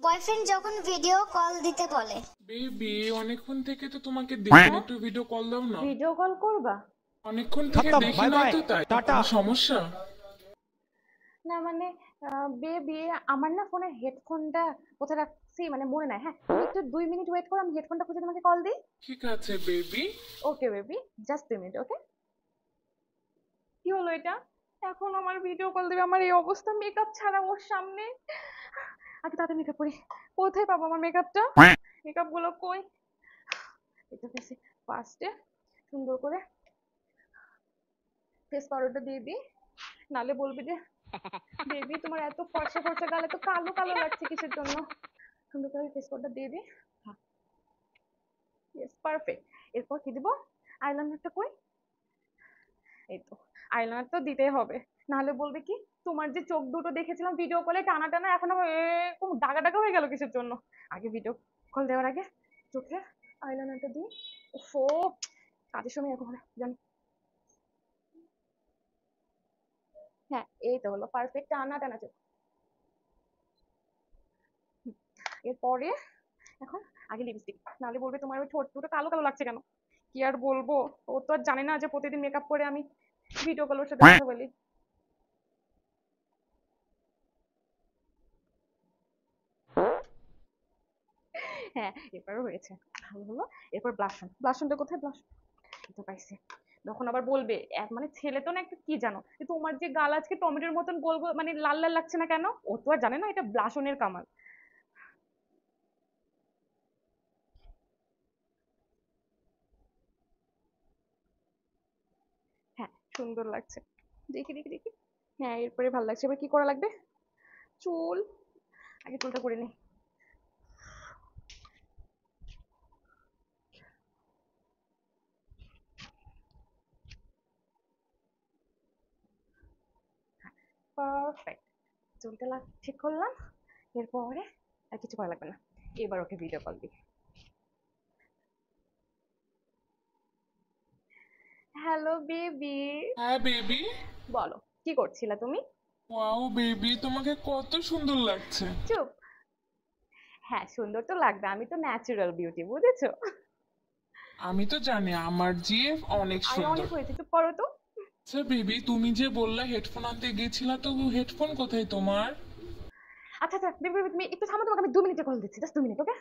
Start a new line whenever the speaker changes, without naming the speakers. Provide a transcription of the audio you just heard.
Boyfriend যখন video call দিতে বলে।
বেবি অনেকক্ষণ থেকে তো তোমাকে দেখি না, একটু ভিডিও কল দাও না।
ভিডিও কল করবা?
অনেকক্ষণ থেকে দেখি না তো, তাই কোনো সমস্যা?
না মানে বেবি, আমার না ফোনের হেডফোনটা কোথায় রাখছি মানে মনে নাই। হ্যাঁ, তুমি একটু 2 মিনিট ওয়েট করো, আমি হেডফোনটা খুঁজে তোমাকে কল দিই।
ঠিক আছে baby.
Okay baby, just 2 minute. Okay. কি হলো এটা? এখন আমার ভিডিও কল দিবে, আমার এই অবস্থা মেকআপ ছাড়া ওর সামনে। আগে তাড়াতাড়ি মেকআপ করি। কোথায় পাবো আমার মেকআপটা? মেকআপ গুলো কই? এটা ফেসে ফার্স্টে সুন্দর করে ফেস পাউডারটা দিয়ে দিই, নালে বলবি যে বেবি তোমার এত ফর্সা ফর্সা গাল এত কালো কালো লাগছে কিসের জন্য। সুন্দর করে ফেস পাউডার দিয়ে দিই। Yes, perfect. এরপর কি দিব? আইলাইনারটা কই? এই তো, আইলাইনার তো দিতেই হবে, নাহলে বলবে কি তোমার যে চোখ দুটো দেখেছিলাম ভিডিও কলে টানা টানা, এখন আবার এরকম ডাগা ডাগা হয়ে গেল কিসের জন্য। আগে ভিডিও কল দেওয়ার আগে চোখে আইলাইনারটা দিই। ওফো, কাজের সময় এখন জানি। হ্যাঁ, এই তো হলো পারফেক্ট টানা টানা চোখ। এরপরে এখন আগে লিপস্টিক, নাহলে বলবে তোমার ওই ঠোঁট দুটো কালো কালো লাগছে কেন। কি আর বলবো, ও তো আর জানে না যে প্রতিদিন মেকআপ করে আমি ভিডিও কলের সাথে কথা বলি। হ্যাঁ, এবারও হয়েছে, ভালো হলো। এরপর ব্লাশন, ব্লাশনটা কোথায়? ব্লাশন তো পাইছি। তখন আবার বলবে মানে ছেলে তো না একটা কি জানো, তোমার যে গাল আজকে টমেটোর মতন গোল গোল মানে লাল লাল লাগছে না কেন, ও তো আর জানে না এটা ব্লাশনের কামাল। হ্যাঁ, সুন্দর লাগছে। দেখি দেখি দেখি। হ্যাঁ, এরপরে ভালো লাগছে। এবার কি করা লাগবে? চুল, আগে চুলটা করে নি। পারফেক্ট, চুলটা ঠিক করলাম। এরপরে আর কিছু করা লাগবে না, এবার ওকে ভিডিও কল দিই। Hello baby.
হ্যাঁ বেবি।
বলো, কি করছিলা তুমি?
ওয়াও বেবি, তোমাকে কত সুন্দর লাগছে।
চুপ। হ্যাঁ, সুন্দর তো লাগবে, আমি তো ন্যাচারাল বিউটি, বুঝেছো?
আমি তো জানি আমার জিএফ অনেক
আর
সুন্দর।
অনেক হয়েছে, চুপ করো তো।
আচ্ছা বেবি, তুমি যে বললা হেডফোন আনতে গেছিলা, তো হেডফোন কোথায় তোমার?
আচ্ছা আচ্ছা বেবি, তুমি একটু থামো, তোমাকে আমি 2 মিনিটে কল দিচ্ছি, জাস্ট 2 মিনিট। ওকে।